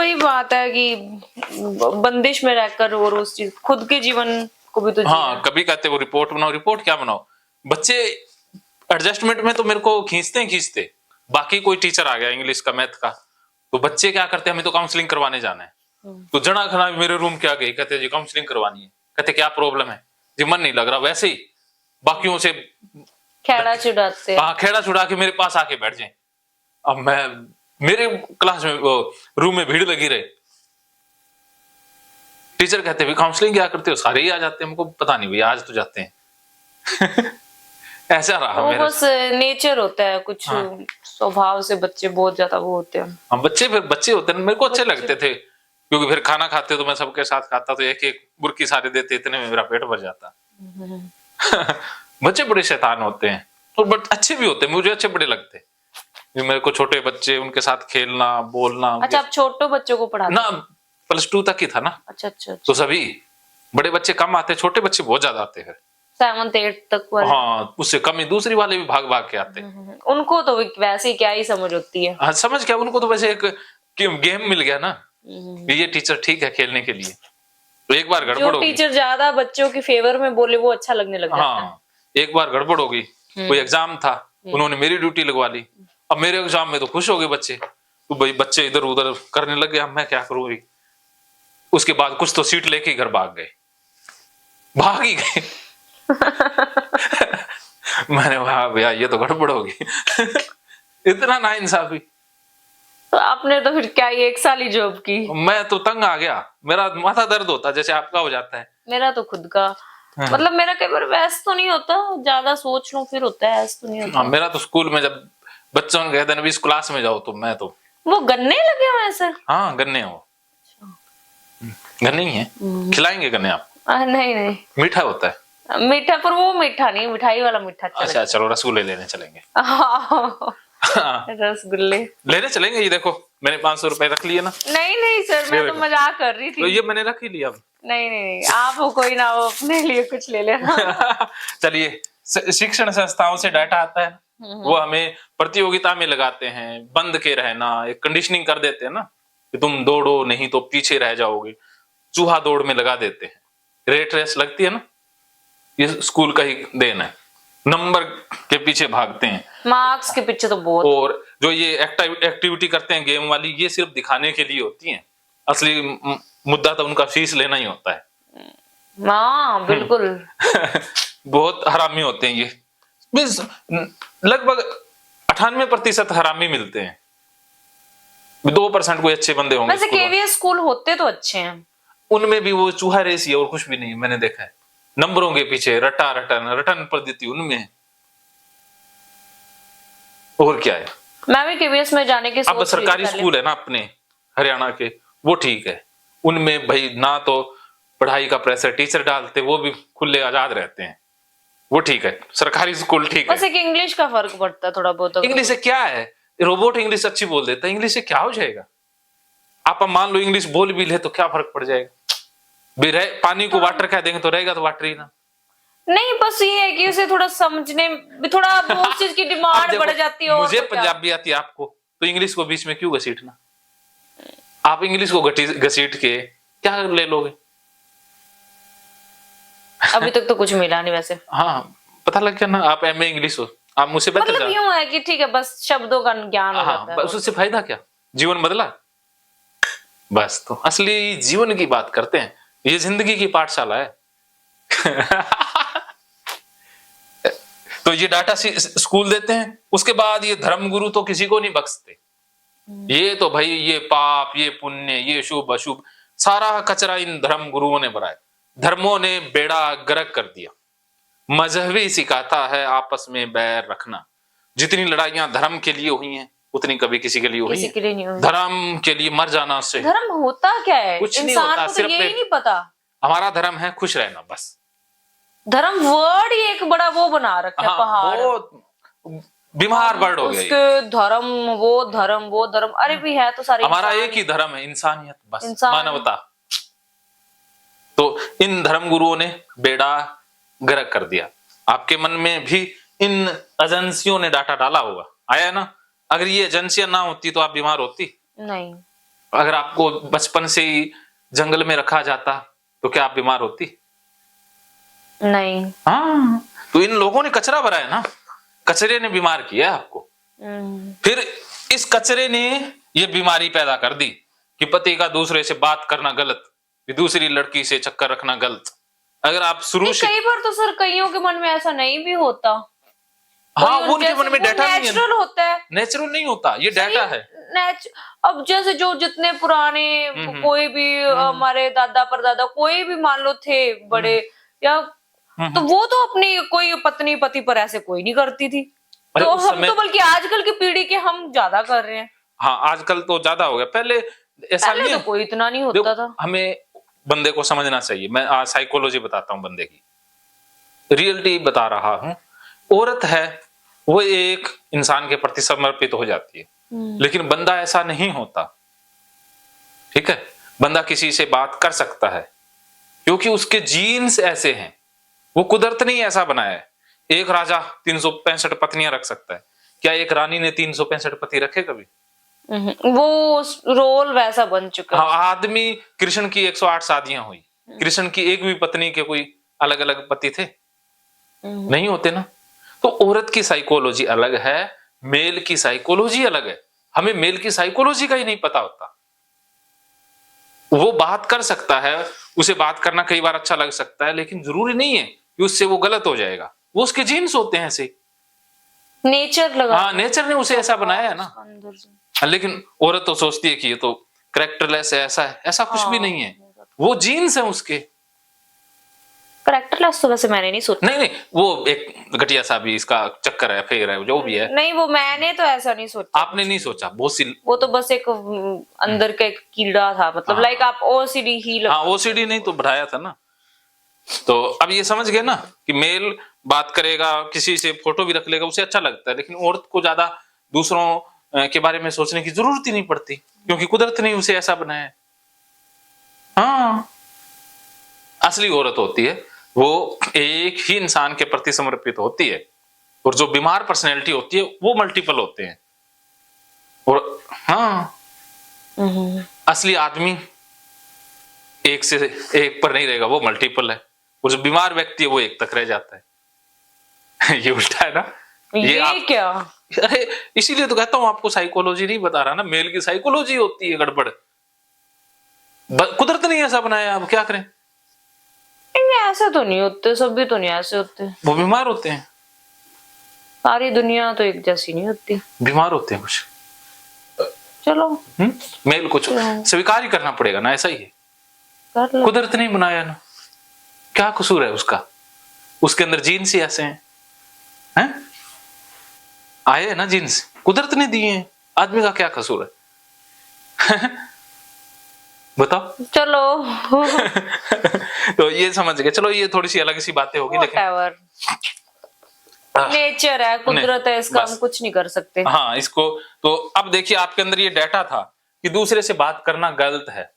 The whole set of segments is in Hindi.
वही बात है कि बंदिश में रहकर और उस चीज खुद के जीवन को भी तो हाँ, कभी कहते वो रिपोर्ट बनाओ, रिपोर्ट क्या बनाओ, बच्चे एडजस्टमेंट में तो मेरे को खींचते, बाकी कोई टीचर आ गया इंग्लिश का, मैथ का, तो बच्चे क्या करते हैं, हमें तो काउंसलिंग करवाने जाना है, तो जना खना मेरे रूम के आ गई, कहते जी काउंसलिंग करवानी है, कहते क्या प्रॉब्लम है जी, मन नहीं लग रहा, वैसे ही बाकियों से खेड़ा छुड़ाते। हाँ, खेड़ा छुड़ा के मेरे पास आके बैठ जाए। अब मैं मेरे क्लास में रूम में भीड़ लगी रहे, टीचर कहते हैं काउंसलिंग क्या करते हो, सारे ही आ जाते हैं, हमको पता नहीं भैया आज तो जाते हैं। ऐसा रहा वो मेरा। बस नेचर होता है कुछ। हाँ। स्वभाव से बच्चे बहुत ज्यादा वो होते हैं। हम बच्चे फिर बच्चे होते हैं, मेरे को अच्छे लगते थे, क्योंकि फिर खाना खाते तो मैं सबके साथ खाता, तो एक एक बुर्की सारे देते, इतने में मेरा पेट भर जाता। बच्चे बड़े शैतान होते हैं और बट अच्छे भी होते हैं, मुझे अच्छे बड़े लगते हैं। मेरे को छोटे बच्चे, उनके साथ खेलना बोलना। अच्छा, आप छोटे बच्चों को पढ़ाते ना, +2 तक ही था ना। अच्छा अच्छा, तो सभी बड़े बच्चे कम आते, छोटे बच्चे बहुत ज्यादा आते हैं। 7th 8th तक वाले। हाँ, उससे कम ही दूसरी वाले भी भाग भाग के आते। उनको तो वैसे ही क्या ही समझ होती है। हाँ, समझ क्या, उनको तो वैसे एक गेम मिल गया ना, ये टीचर ठीक है खेलने के लिए। तो एक बार गड़बड़ जो होगी, टीचर ज्यादा बच्चों के फेवर में बोले वो अच्छा लगने लग जाता है। हाँ, एक बार गड़बड़ होगी, कोई एग्जाम था, उन्होंने मेरी ड्यूटी लगवा ली, अब मेरे एग्जाम में तो खुश हो गए बच्चे, तो भाई बच्चे इधर उधर करने लग गए, अब मैं क्या करूं भाई। उसके बाद कुछ तो सीट लेके घर भाग ही गए। मैंने कहा भैया ये तो गड़बड़ होगी। इतना नाइंसाफी। तो आपने तो फिर क्या 1 साल ही जॉब की। मैं तो तंग आ गया, मेरा माथा दर्द होता जैसे आपका हो जाता है। मेरा तो खुद का मतलब मेरा कई बार वैसे तो नहीं होता, ज्यादा सोच लूं फिर होता है, ऐसा तो नहीं होता। मेरा तो स्कूल में जब बच्चों ने कहते हैं इस क्लास में जाओ, तो मैं तो वो गन्ने लगे हुए हैं सर। हाँ, गन्ने हो, गन्ने ही है, खिलाएंगे गन्ने आप। नहीं नहीं, मीठा होता है। मीठा, पर वो मीठा नहीं, मिठाई वाला मीठा। अच्छा चलो रसगुल्ले लेने चलेंगे। रसगुल्ले लेने चलेंगे, ये देखो मैंने 500 रुपए रख लिए ना। नहीं नहीं सर, मैं तो मजाक कर रही थी। तो ये मैंने रख ही लिया अब। नहीं नहीं, आप हो कोई ना, वो अपने लिए कुछ ले लेना। चलिए, शिक्षण संस्थाओं से डाटा आता है, वो हमें प्रतियोगिता में लगाते हैं, बंद के रहना, एक कंडीशनिंग कर देते हैं ना कि तुम दौड़ो नहीं तो पीछे रह जाओगे, चूहा दौड़ में लगा देते हैं, रेट रेस लगती है ना, ये स्कूल का ही देन है, नंबर के पीछे भागते हैं, मार्क्स के पीछे तो बहुत। और जो ये एक्टिविटी करते हैं गेम वाली, ये सिर्फ दिखाने के लिए होती है, असली मुद्दा तो उनका फीस लेना ही होता है। हाँ बिल्कुल। बहुत हरामी होते हैं ये, लगभग 98% हरामी मिलते हैं, 2% कोई अच्छे बंदे होंगे। वैसे केवीएस स्कूल होते तो अच्छे हैं, उनमें भी वो चूहा रेस ही है और कुछ भी नहीं, मैंने देखा है, नंबरों के पीछे रटन पद्धति उनमें है, और क्या है। मैं भी केवीएस में जाने की सोच अब सरकारी स्कूल है ना अपने हरियाणा के, वो ठीक है, उनमें भाई ना तो पढ़ाई का प्रेशर टीचर डालते, वो भी खुले आजाद रहते हैं, वो ठीक है, सरकारी स्कूल ठीक है। बस एक इंग्लिश का फर्क पड़ता है थोड़ा बहुत। इंग्लिश से क्या है, रोबोट इंग्लिश अच्छी बोल देता है, इंग्लिश से क्या हो जाएगा। आप मान लो इंग्लिश बोल भी ले तो क्या फर्क पड़ जाएगा, पानी को वाटर कह देंगे तो रहेगा तो वाटर ही ना। नहीं, बस ये है कि उसे थोड़ा समझने में थोड़ा उस चीज की डिमांड बढ़ जाती है। मुझे पंजाबी आती है, आपको, तो इंग्लिश को बीच में क्यों घसीटना। आप इंग्लिश को घसीट के क्या ले लोगे। अभी तक तो कुछ मिला नहीं वैसे। हाँ, पता लग गया ना, आप एमए इंग्लिश हो, आप मुझसे बेहतर मतलब यूं है कि ठीक है, बस शब्दों का ज्ञान हो जाता है, बस उससे फायदा क्या, जीवन बदला बस। तो असली जीवन की बात करते हैं, ये जिंदगी की पाठशाला है। तो ये डाटा स्कूल देते हैं, उसके बाद ये धर्म गुरु तो किसी को नहीं बख्शते, ये तो भाई ये पाप ये पुण्य ये शुभ अशुभ सारा कचरा इन धर्म गुरुओं ने भरा है, धर्मों ने बेड़ा गर्क कर दिया। मजहब ही सिखाता है आपस में बैर रखना, जितनी लड़ाइयां धर्म के लिए हुई हैं उतनी कभी किसी के लिए हुई है। धर्म के लिए मर जाना से धर्म होता क्या है, कुछ नहीं इंसान होता, को तो यही नहीं पता। हमारा धर्म है खुश रहना बस। धर्म वर्ड ही एक बड़ा वो बना रखा है, पहाड़, बहुत बीमार वर्ड हो गया उसके धर्म वो धर्म, अरे भी है तो सारे, हमारा एक ही धर्म है, इंसानियत बस, मानवता। तो इन धर्म गुरुओं ने बेड़ा गर्क कर दिया। आपके मन में भी इन एजेंसियों ने डाटा डाला होगा, आया ना, अगर ये एजेंसियां ना होती तो आप बीमार होती नहीं। अगर आपको बचपन से ही जंगल में रखा जाता तो क्या आप बीमार होती? नहीं। हाँ, तो इन लोगों ने कचरा भरा है ना, कचरे ने बीमार किया आपको। फिर इस कचरे ने ये बीमारी पैदा कर दी कि पति का दूसरे से बात करना गलत, दूसरी लड़की से चक्कर रखना गलत। अगर आप शुरू से, कई बार तो सर कईयों के मन में ऐसा नहीं भी होता। हाँ, वो उनके मन में डाटा नहीं है, नेचुरल होता है। नेचुरल नहीं होता, ये डाटा है। अब जैसे जो जितने पुराने कोई भी हमारे दादा परदादा कोई भी मान लो थे बड़े या तो वो तो अपनी कोई पत्नी पति पर ऐसे कोई नहीं करती थी। तो हम तो बल्कि आजकल की पीढ़ी के हम ज्यादा कर रहे हैं। हाँ, आजकल तो ज्यादा हो गया, पहले ऐसा नहीं तो कोई इतना नहीं होता था। हमें बंदे को समझना चाहिए। मैं आज साइकोलॉजी बताता हूँ बंदे की, रियलिटी बता रहा हूँ। औरत है वो एक इंसान के प्रति समर्पित हो जाती है, लेकिन बंदा ऐसा नहीं होता। ठीक है, बंदा किसी से बात कर सकता है क्योंकि उसके जीन्स ऐसे हैं, वो कुदरत ने ऐसा बनाया है। एक राजा 365 पत्नियां रख सकता है, क्या एक रानी ने 365 पति रखे कभी? वो रोल वैसा बन चुका है। हाँ, आदमी कृष्ण की 108 शादियां हुई, कृष्ण की एक भी पत्नी के कोई अलग अलग पति थे? नहीं होते ना। तो औरत की साइकोलॉजी अलग है, मेल की साइकोलॉजी अलग है। हमें मेल की साइकोलॉजी का ही नहीं पता होता। वो बात कर सकता है, उसे बात करना कई बार अच्छा लग सकता है, लेकिन जरूरी नहीं है कि उससे वो गलत हो जाएगा। वो उसके जीन्स होते हैं ऐसे, नेचर लगा। हाँ, नेचर ने उसे ऐसा बनाया है ना। लेकिन औरत तो सोचती है कि ये तो कैरेक्टरलेस है, ऐसा है। ऐसा कुछ भी नहीं है, वो जीन्स है उसके। कैरेक्टरलेस तो वैसे मैंने नहीं सोचा। नहीं, वो एक घटिया सा भी इसका चक्कर है, फेर है, जो भी है। नहीं, वो मैंने तो ऐसा नहीं सोचा। आपने नहीं सोचा, बहुत सी, वो तो बस एक अंदर का एक कीड़ा था, मतलब लाइक आप ओसीडी ही हाँ, ओसीडी नहीं तो बढ़ाया था ना। तो अब ये समझ गए ना कि मेल बात करेगा, किसी से फोटो भी रख लेगा, उसे अच्छा लगता है, लेकिन औरत को ज्यादा दूसरों के बारे में सोचने की जरूरत ही नहीं पड़ती क्योंकि कुदरत ने उसे ऐसा बनाया है। हाँ, असली औरत होती है वो एक ही इंसान के प्रति समर्पित होती है, और जो बीमार पर्सनैलिटी होती है वो मल्टीपल होते हैं। और हाँ, असली आदमी एक से एक पर नहीं रहेगा, वो मल्टीपल है, और जो बीमार व्यक्ति है वो एक तक रह जाता है। ये उल्टा है ना। ये क्या? अरे इसीलिए तो कहता हूं आपको साइकोलॉजी नहीं बता रहा ना, मेल की साइकोलॉजी होती है गड़बड़। कुदरत नहीं ऐसा बनाया, अब क्या करें? ऐसा तो नहीं होते, सभी तो नहीं ऐसे होते, वो बीमार होते हैं। सारी दुनिया तो एक जैसी नहीं होती, बीमार होते हैं कुछ। चलो मेल को स्वीकार ही करना पड़ेगा ना, ऐसा ही है। कुदरत नहीं बनाया ना, क्या कसूर है उसका? उसके अंदर जीन्स ही ऐसे हैं, आए है ना जीन्स, कुदरत ने दिए हैं, आदमी का क्या कसूर है? बताओ। चलो। तो ये समझ गए। चलो, ये थोड़ी सी अलग सी बातें होगी, लेकिन नेचर है, कुदरत है, इसका हम कुछ नहीं कर सकते। हाँ, इसको तो अब देखिए, आपके अंदर ये डाटा था कि दूसरे से बात करना गलत है,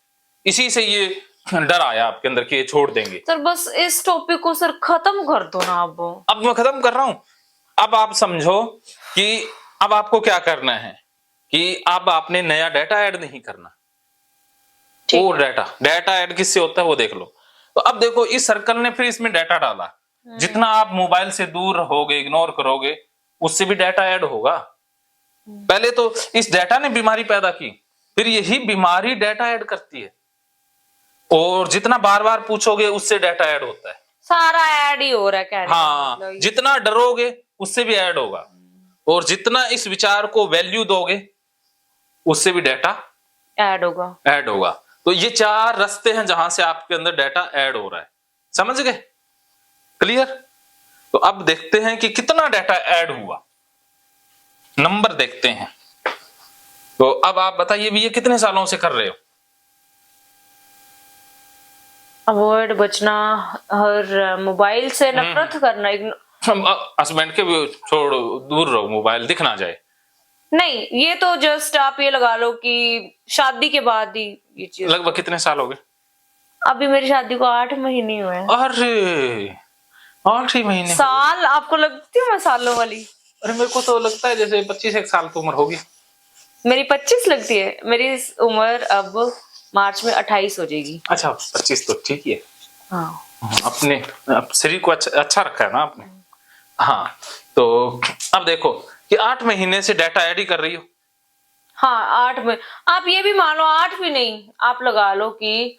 इसी से ये डर आया आपके अंदर कि ये छोड़ देंगे। सर बस इस टॉपिक को सर खत्म कर दो ना। अब मैं खत्म कर रहा हूं। अब आप समझो कि अब आपको क्या करना है कि अब आपने नया डाटा ऐड नहीं करना। वो डाटा ऐड किससे होता है वो देख लो। तो अब देखो, इस सर्कल ने फिर इसमें डाटा डाला, जितना आप मोबाइल से दूर रहोगे, इग्नोर करोगे, उससे भी डाटा ऐड होगा। पहले तो इस डाटा ने बीमारी पैदा की, फिर यही बीमारी डाटा ऐड करती है, और जितना बार बार पूछोगे उससे डाटा ऐड होता है। सारा ऐड ही हो रहा है, कहने हाँ, जितना डरोगे उससे भी ऐड होगा, और जितना इस विचार को वैल्यू दोगे उससे भी डाटा ऐड होगा। तो ये 4 रास्ते हैं जहां से आपके अंदर डाटा ऐड हो रहा है। समझ गए? क्लियर? तो अब देखते हैं कि कितना डाटा ऐड हुआ, नंबर देखते हैं। तो अब आप बताइए भी, ये कितने सालों से कर रहे हो? अवॉइड, बचना, हर मोबाइल से नफरत करना, हस्बैंड के भी छोड़ो, दूर रहो, मोबाइल दिख ना जाए। नहीं, ये तो जस्ट आप ये लगा लो कि शादी के बाद ही ये चीज। लगभग कितने साल हो गए? अभी मेरी शादी को 8 महीने हुए हैं। अरे 8 ही महीने? साल आपको लगती है मैं सालों वाली? अरे मेरे को तो लगता है जैसे 25 एक साल तो उम्र होगी। मेरी 25 लगती है। मेरी उम्र अब मार्च में 28 हो जाएगी। अच्छा 25 तो ठीक ही है। हाँ अपने अब शरीर को अच्छा रखा है ना आपने। हाँ तो अब देखो कि 8 महीने से डाटा ऐड ही कर रही हो। हाँ 8 में आप ये भी मान लो, 8 भी नहीं आप लगा लो कि,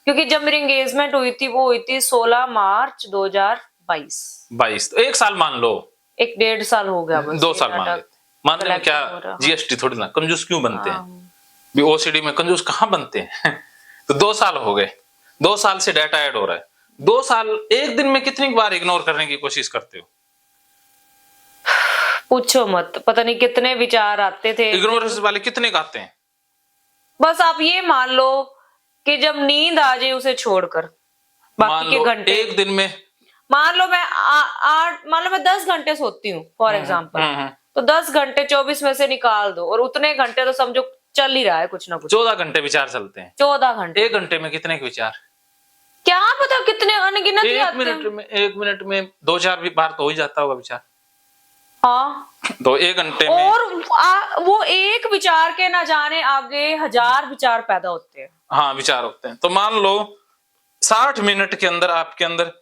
क्योंकि जब मेरी एंगेजमेंट हुई थी वो हुई थी 16 मार्च 2022। 22 तो 1 साल मान लो। 1 डेढ़ साल हो गया बस। 2 ये साल मान डाटा लेते मानने में क्या, कलेक्शन हो रहा। जीएसटी थोड़ी ना कंजूस क्यों बनते हैं। हाँ। भी ओसीडी में कंजूस कहाँ बनते हैं। तो 2 साल हो गए, 2 साल से डाटा ऐड हो रहा है। 2 साल एक दिन में कितनी बार इग्नोर करने की कोशिश करते हो। पूछो मत, पता नहीं कितने विचार आते थे। इग्नोरेंस वाले कितने गाते हैं। बस आप ये मान लो कि जब नींद आ जाए उसे छोड़कर मान बाकी के लो घंटे, एक दिन में मान लो मैं 8, मान लो मैं 10 घंटे सोती हूँ फॉर एग्जाम्पल, तो 10 घंटे 24 में से निकाल दो और उतने घंटे तो समझो चल ही रहा है कुछ ना कुछ। 14 घंटे विचार चलते हैं। 14 घंटे। 1 घंटे में कितने के विचार, क्या पता कितने अनगिनत ही एक आते मिनट हैं। में 1 मिनट में 2-4 भी बार तो हो ही जाता होगा विचार। हाँ तो 1 घंटे में और वो एक विचार के ना जाने आगे 1000 विचार पैदा होते हैं। हाँ विचार होते हैं। तो मान लो 60 मिनट के अंदर आपके अंदर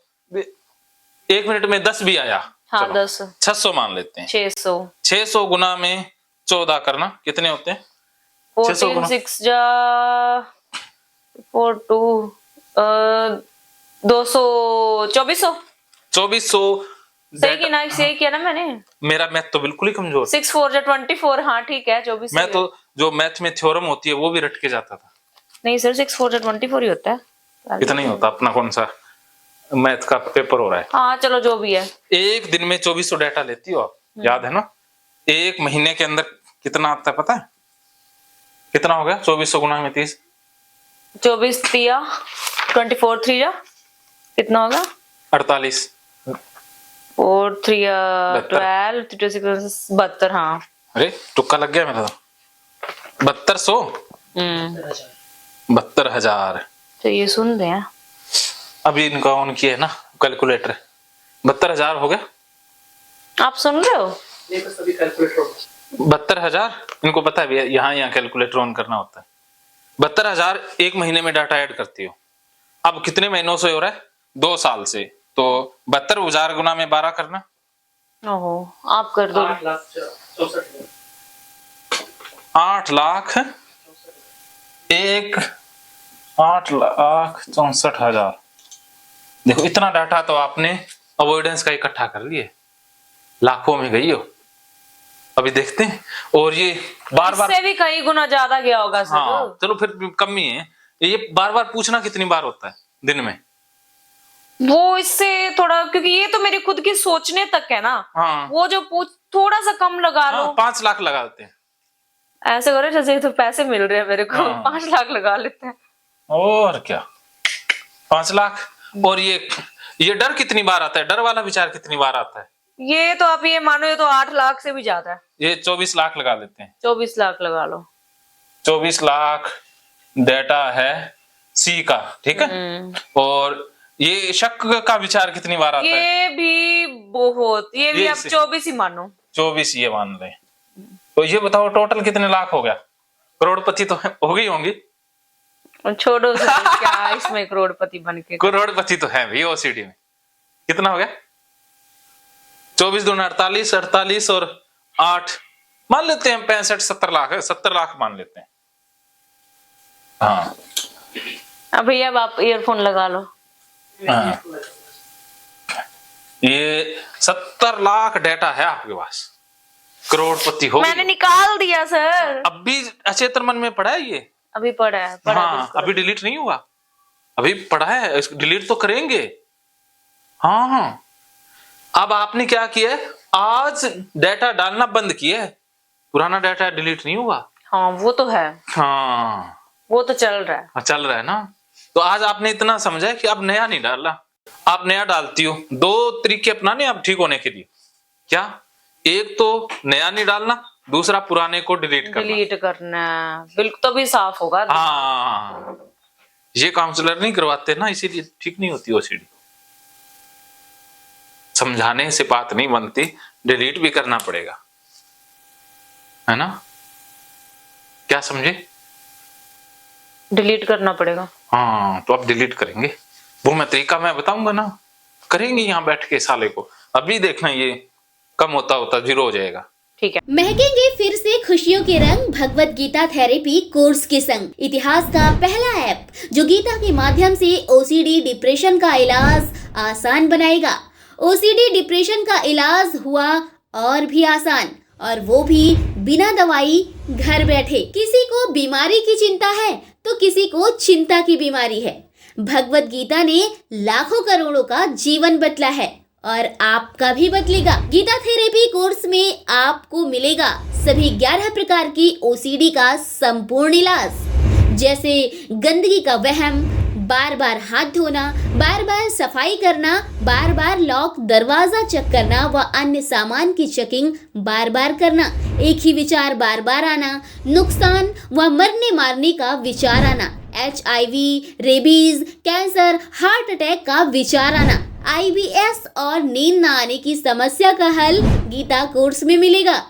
1 मिनट में 10 भी आया, हाँ चलो 10 600 मान लेते हैं। 600 गुना में 14 करना, कितने होते हैं 600 14 गुना 6 जा 4 2 200 2400 2400 सही किया ना मैंने। मेरा मैथ तो बिल्कुल ही कमजोर। 6 4 जा 24। हाँ ठीक है 24। मैं तो जो मैथ में थ्योरम होती है वो भी रट के जाता था। नहीं सर 6 4 जा 24 ही होता है। इतना ही होता, अपना कौन सा मैथ का पेपर हो रहा है। हाँ चलो जो भी है। एक दिन में 2400 डाटा लेती हो आप, याद है ना। एक महीने के अंदर कितना आता है पता है, कितना हो गया 2400 गुना में 30, 24 दिया 24 3 जा कितना होगा 48, 4 3 12 3 6 72। हाँ अरे तुक्का लग गया मेरा तो 7200 72,000। तो ये सुन रहे हैं अभी इनका ऑन किया है ना कैलकुलेटर, 72,000 हो गया। आप सुन रहे हो। 72,000 इनको पता है यहाँ कैलकुलेटर ऑन करना होता है। 72,000 एक महीने में डाटा ऐड करती हो। अब कितने महीनों से हो रहा है 2 साल से, तो 72,000 गुना में 12 करना। ओहो आप कर दो। 8,64,000। देखो इतना डाटा तो आपने अवॉइडेंस का इकट्ठा कर लिए, लाखों में गई हो। अभी देखते हैं, और ये बार बार इससे भी कई गुना ज्यादा गया होगा सर। हाँ चलो फिर कम ही है। ये बार बार पूछना कितनी बार होता है दिन में, वो इससे थोड़ा, क्योंकि ये तो मेरी खुद की सोचने तक है ना। हाँ वो जो पूछ थोड़ा सा कम लगा लो। 5 लाख लगा देते हैं। ऐसे करो जैसे तो पैसे मिल रहे हैं मेरे को। हाँ। 5 लाख लगा लेते हैं। और क्या 5 लाख। और ये डर कितनी बार आता है, डर वाला विचार कितनी बार आता है। ये तो आप ये मानो ये तो 8 लाख से भी ज्यादा है। ये 24 लाख लगा देते हैं। 24 लाख लगा लो। 24 लाख डेटा है सी का, ठीक है। और ये शक का विचार कितनी बार आता है। ये भी बहुत, ये भी अब 24 ही मानो। 24 ये मान ले। तो ये बताओ टोटल कितने लाख हो गया, करोड़पति तो हो गई होंगी। छोड़ो सर, क्या इसमें करोड़पति बन के। करोड़पति तो है भाई ओसीडी में। कितना हो गया 24 दूना 48, 48 और 8 मान लेते हैं 65-70 लाख है, 70 लाख मान लेते हैं। हाँ अब भैया अब आप ईयरफोन लगा लो। हाँ। ये 70 लाख डेटा है आपके पास, करोड़पति हो। मैंने निकाल दिया सर। अब भी अचेतन मन में पड़ा है ये। अभी पड़ा है हाँ अभी डिलीट नहीं हुआ, अभी पड़ा है, डिलीट तो करेंगे। हाँ हाँ अब आपने क्या किया, आज डाटा डालना बंद किया है, पुराना डाटा डिलीट नहीं हुआ। हाँ वो तो है। हाँ वो तो चल रहा है। चल रहा है ना। तो आज आपने इतना समझा कि अब नया नहीं डालना। आप नया डालती हो, 2 तरीके अपनाने आप ठीक होने के लिए। क्या, एक तो नया नहीं डालना, दूसरा पुराने को डिलीट करना। बिल्कुल तभी साफ होगा। हाँ ये काउंसलर नहीं करवाते ना, इसीलिए ठीक नहीं होती ओसीडी। समझाने से बात नहीं बनती, डिलीट भी करना पड़ेगा, है ना। क्या समझे? डिलीट करना पड़ेगा। हाँ, तो अब डिलीट करेंगे। वो मैं तरीका मैं बताऊंगा ना, करेंगे यहाँ बैठ के साले को। अभी देखना ये कम होता होता 0 हो जाएगा। ठीक है। महकेंगे फिर से खुशियों के रंग भगवत गीता थेरेपी कोर्स के संग। इतिहास का पहला ऐप जो गीता के माध्यम से ओसीडी डिप्रेशन का इलाज आसान बनाएगा। ओसीडी डिप्रेशन का इलाज हुआ और भी आसान, और वो भी बिना दवाई, घर बैठे। किसी को बीमारी की चिंता है तो किसी को चिंता की बीमारी है। भगवत गीता ने लाखों करोड़ों का जीवन बदला है और आपका भी बदलेगा। गीता थेरेपी कोर्स में आपको मिलेगा सभी 11 प्रकार की ओसीडी का संपूर्ण इलाज, जैसे गंदगी का वहम, बार बार हाथ धोना, बार बार सफाई करना, बार बार लॉक दरवाजा चेक करना व अन्य सामान की चेकिंग बार बार करना, एक ही विचार बार बार आना, नुकसान व मरने मारने का विचार आना, HIV, rabies, cancer, heart attack का विचार आना, IBS और नींद न आने की समस्या का हल गीता कोर्स में मिलेगा।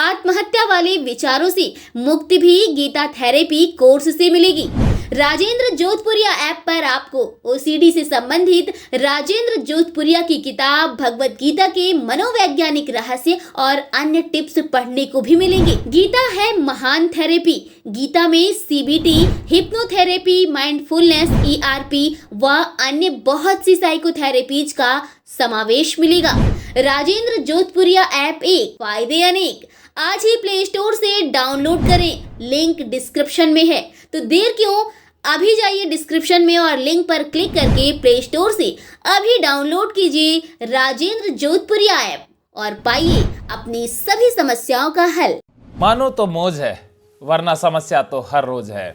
आत्महत्या वाले विचारों से मुक्ति भी गीता थेरेपी कोर्स से मिलेगी। राजेंद्र जोधपुरिया ऐप पर आपको ओसीडी से संबंधित राजेंद्र जोधपुरिया की किताब भगवत गीता के मनोवैज्ञानिक रहस्य और अन्य टिप्स पढ़ने को भी मिलेंगे। गीता है महान थेरेपी। गीता में CBT, हिप्नोथेरेपी, माइंडफुलनेस, ERP व अन्य बहुत सी साइकोथेरेपीज का समावेश मिलेगा। राजेंद्र जोधपुरिया ऐप एक, फायदे अनेक। आज ही प्ले स्टोर से डाउनलोड करें, लिंक डिस्क्रिप्शन में है। तो देर क्यों, अभी जाइए डिस्क्रिप्शन में और लिंक पर क्लिक करके प्ले स्टोर से अभी डाउनलोड कीजिए राजेंद्र जोधपुरिया ऐप और पाइए अपनी सभी समस्याओं का हल। मानो तो मौज है, वरना समस्या तो हर रोज है।